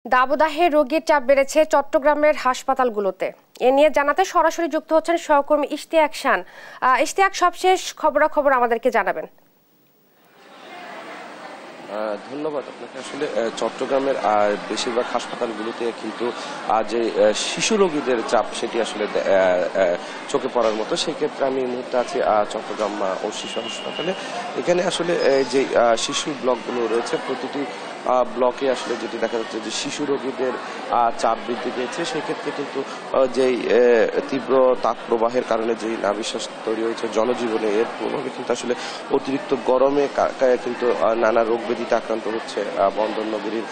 দাবদাহে রোগীর চাপ বেড়েছে চট্টগ্রামের হাসপাতালগুলোতে। এ নিয়ে জানাতে সরাসরি যুক্ত হচ্ছেন সহকর্মী ইশতিয়াক শান। ইশতিয়াক, সবশেষ খবরাখবর আমাদেরকে জানাবেন। ধন্যবাদ আপনাকে। আসলে চট্টগ্রামের বেশিরভাগ হাসপাতালগুলোতে কিন্তু যে শিশু রোগীদের চাপ সেটি আসলে চোখে পড়ার মতো। সেই ক্ষেত্রে আমি এই মুহূর্তে আছি চট্টগ্রাম ও শিশু হাসপাতালে। এখানে আসলে যে শিশু ব্লকগুলো রয়েছে, প্রতিটি ব্লকে আসলে যেটি দেখা যাচ্ছে যে শিশু রোগীদের চাপ বৃদ্ধি পেয়েছে। সেক্ষেত্রে কিন্তু যেই তীব্র তাপ প্রবাহের কারণে যেই নাভিশ্বাস তৈরি হয়েছে জনজীবনে, এর প্রভাবে কিন্তু আসলে অতিরিক্ত গরমে কিন্তু নানা রোগ ব্যাধিতে আক্রান্ত হচ্ছে বন্দর নগরীর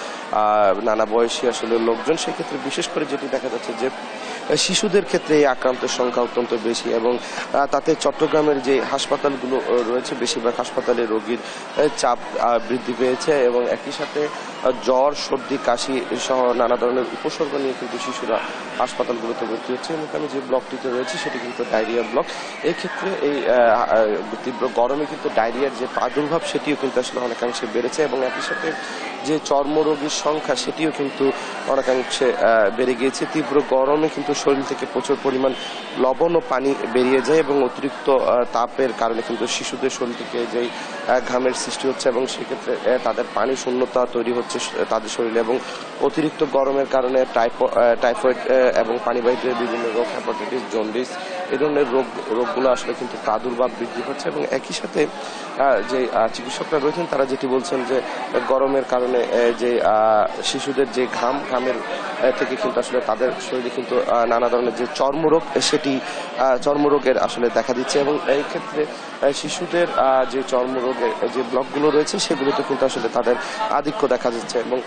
নানা বয়সী আসলে লোকজন। সেক্ষেত্রে বিশেষ করে যেটি দেখা যাচ্ছে যে শিশুদের ক্ষেত্রে এই আক্রান্তের সংখ্যা অত্যন্ত বেশি, এবং তাতে চট্টগ্রামের যে হাসপাতালগুলো রয়েছে বেশিরভাগ হাসপাতালে রোগীর চাপ বৃদ্ধি পেয়েছে, এবং একই সাথে জ্বর, সর্দি, কাশি সহ নানা ধরনের উপসর্গ নিয়ে কিন্তু শিশুরা হাসপাতালগুলোতে ভর্তি হচ্ছে। এবং আমি যে ব্লকটিতে রয়েছে সেটি কিন্তু ডায়রিয়া ব্লক। এই ক্ষেত্রে এই তীব্র গরমে কিন্তু ডায়রিয়ার যে প্রাদুর্ভাব সেটিও কিন্তু আসলে অনেকাংশে বেড়েছে, এবং একই সাথে যে চর্মরোগীর সংখ্যা সেটিও কিন্তু অনেকাংশে বেড়ে গিয়েছে। তীব্র গরমে কিন্তু শরীর থেকে প্রচুর পরিমাণ লবণ ও পানি বেরিয়ে যায়, এবং অতিরিক্ত তাপের কারণে কিন্তু শিশুদের শরীর থেকে যেই ঘামের সৃষ্টি হচ্ছে, এবং সেক্ষেত্রে তাদের পানি শূন্যতা তৈরি হচ্ছে তাদের শরীরে, এবং অতিরিক্ত গরমের কারণে টাইফয়েড এবং পানিবাহিত বিভিন্ন রোগ, হেপাটাইটিস, জন্ডিস, এই ধরনের রোগগুলো আসলে কিন্তু প্রাদুর্ভাব বৃদ্ধি হচ্ছে। এবং একই সাথে যে চিকিৎসকরা রয়েছেন তারা যেটি বলছেন যে গরমের কারণে যে শিশুদের যে ঘামের থেকে কিন্তু আসলে তাদের শরীরে কিন্তু নানা ধরনের যে চর্মরোগ সেটি চর্মরোগের আসলে দেখা দিচ্ছে, এবং এই ক্ষেত্রে শিশুদের যে চর্মরোগের যে ব্লকগুলো রয়েছে সেগুলোতে কিন্তু আসলে তাদের আধিক্য দেখা যাচ্ছে। এবং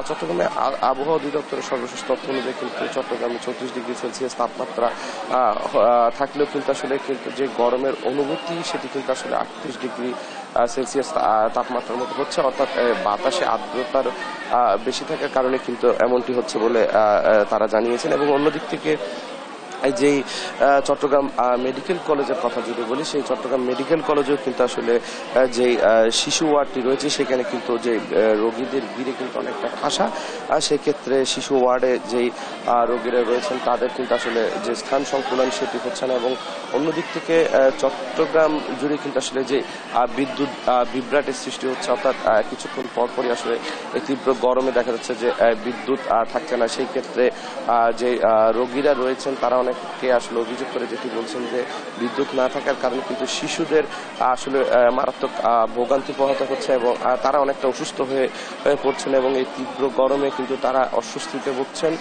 চট্টগ্রামে আবহাওয়া অধিদপ্তরের সর্বশেষ তথ্য অনুযায়ী কিন্তু চট্টগ্রামে 34 ডিগ্রি সেলসিয়াস তাপমাত্রা থাকলেও কিন্তু আসলে কিন্তু যে গরমের অনুভূতি সেটি কিন্তু আসলে 38 ডিগ্রি সেলসিয়াস তাপমাত্রার মতো হচ্ছে, অর্থাৎ বাতাসে আর্দ্রতার বেশি থাকার কারণে কিন্তু এমনটি হচ্ছে বলে তারা জানিয়েছেন। এবং অন্যদিক থেকে যেই চট্টগ্রাম মেডিকেল কলেজের কথা যদি বলি, সেই চট্টগ্রাম মেডিকেল কলেজেও কিন্তু আসলে যেই শিশু ওয়ার্ডটি রয়েছে সেখানে কিন্তু যে রোগীদের ভিড়ে কিন্তু অনেকটা ঠাসা। সেক্ষেত্রে শিশু ওয়ার্ডে যেই রোগীরা রয়েছেন তাদের কিন্তু আসলে যে স্থান সংকুলন সেটি হচ্ছে না, এবং অন্যদিক থেকে চট্টগ্রাম জুড়ে কিন্তু আসলে যে বিদ্যুৎ বিভ্রাটের সৃষ্টি হচ্ছে, অর্থাৎ কিছুক্ষণ পরপরই আসলে এই তীব্র গরমে দেখা যাচ্ছে যে বিদ্যুৎ থাকছে না। সেই ক্ষেত্রে যে রোগীরা রয়েছেন তারা অনেককে আসলে অভিযোগ করে যেটি বলছেন যে বিদ্যুৎ না থাকার কারণে কিন্তু শিশুদের আসলে মারাত্মক ভোগান্তি পোহাতে হচ্ছে, এবং তারা অনেকটা অসুস্থ হয়ে পড়ছেন, এবং এই তীব্র গরমে কিন্তু তারা অস্বস্তিতে ভুগছেন।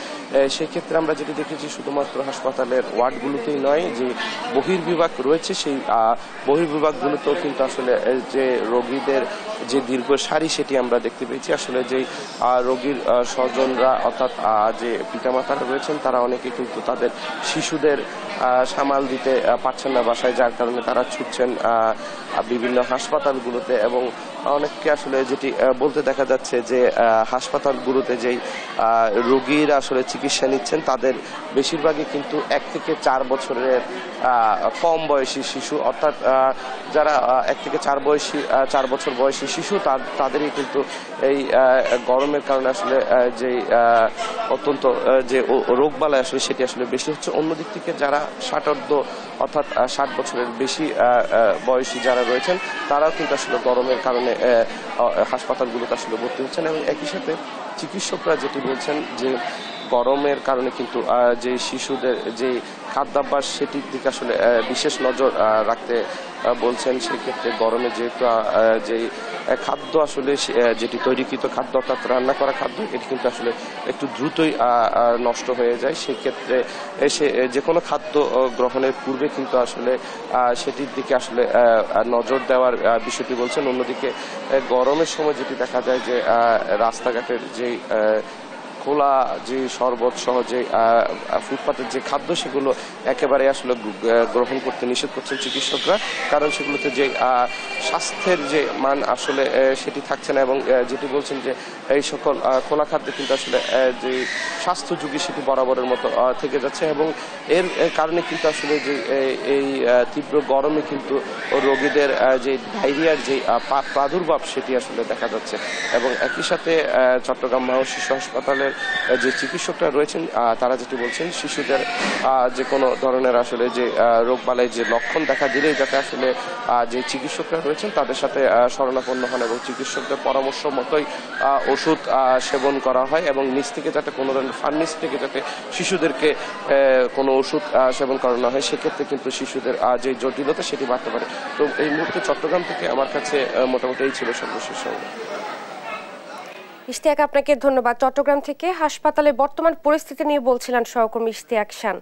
সেই ক্ষেত্রে আমরা যেটি দেখেছি শুধুমাত্র হাসপাতালের ওয়ার্ডগুলোতেই নয়, যে বহির্বিভাগ রয়েছে সেই বহির্বিভাগগুলোতেও কিন্তু আসলে যে রোগীদের যে দীর্ঘ সারি সেটি আমরা দেখতে পেয়েছি। আসলে যেই রোগীর স্বজনরা অর্থাৎ যে পিতামাতারা রয়েছেন তারা অনেকে কিন্তু তাদের শিশুদের সামাল দিতে পারছেন না বাসায়, যার কারণে তারা ছুটছেন বিভিন্ন হাসপাতালগুলোতে, এবং অনেককে আসলে যেটি বলতে দেখা যাচ্ছে যে হাসপাতালগুলোতে যেই রোগীরা আসলে চিকিৎসা নিচ্ছেন তাদের বেশিরভাগই কিন্তু 1 থেকে 4 বছরের কম বয়সী শিশু, অর্থাৎ যারা 1 থেকে 4 বছর বয়সী শিশু তাদেরই কিন্তু এই গরমের কারণে আসলে যেই অত্যন্ত যে রোগবালাই আসলে সেটি আসলে বেশি হচ্ছে। অন্যদিক থেকে যারা 60 অর্থাৎ 60 বছরের বেশি বয়সী যারা রয়েছেন তারাও কিন্তু আসলে গরমের কারণে হাসপাতালগুলোতে আসলে ভর্তি হচ্ছেন, এবং একই সাথে চিকিৎসকরা যেটি বলছেন যে গরমের কারণে কিন্তু যে শিশুদের যে খাদ্যাভ্যাস সেটির দিকে আসলে বিশেষ নজর রাখতে বলছেন। সেক্ষেত্রে গরমে যেহেতু যে খাদ্য আসলে যেটি তৈরিকৃত খাদ্য অর্থাৎ রান্না করা খাদ্য এটি কিন্তু আসলে একটু দ্রুতই নষ্ট হয়ে যায়, সেক্ষেত্রে সে যে কোনো খাদ্য গ্রহণের পূর্বে কিন্তু আসলে সেটির দিকে আসলে নজর দেওয়ার বিষয়টি বলছেন। অন্যদিকে গরমের সময় যেটি দেখা যায় যে রাস্তাঘাটের যে খোলা যে শরবত সহ যে ফুটপাতের যে খাদ্য সেগুলো একেবারে আসলে গ্রহণ করতে নিষেধ করছেন চিকিৎসকরা, কারণ সেগুলোতে যে স্বাস্থ্যের যে মান আসলে সেটি থাকছে না, এবং যেটি বলছেন যে এই সকল খোলা খাদ্যে কিন্তু আসলে যে স্বাস্থ্য ঝুঁকি সেটি বরাবরের মতো থেকে যাচ্ছে, এবং এর কারণে কিন্তু আসলে যে এই তীব্র গরমে কিন্তু রোগীদের যে ডায়রিয়ার যে প্রাদুর্ভাব সেটি আসলে দেখা যাচ্ছে। এবং একই সাথে চট্টগ্রাম মহা শিশু হাসপাতালের যে চিকিৎসকরা রয়েছেন তারা যেটি বলছেন, শিশুদের যে কোনো ধরনের আসলে যে রোগবালাই যে লক্ষণ দেখা দিলেই যাতে আসলে যে চিকিৎসকরা রয়েছেন তাদের সাথে শরণাপন্ন হন এবং চিকিৎসকদের পরামর্শ মতোই ওষুধ সেবন করা হয় এবং নিচ থেকে যাতে কোনো ধরনের ফার্নিস থেকে যাতে শিশুদেরকে কোনো ওষুধ সেবন করানো হয়, সেক্ষেত্রে কিন্তু শিশুদের যে জটিলতা সেটি বাড়তে পারে। তো এই মুহূর্তে চট্টগ্রাম থেকে আমার কাছে মোটামুটি এই ছিল সর্বশেষ সংবাদ। ইশতিয়াক, আপনাকে ধন্যবাদ। চট্টগ্রাম থেকে হাসপাতালে বর্তমান পরিস্থিতি নিয়ে বলছিলেন সহকর্মী ইশতিয়াক শান।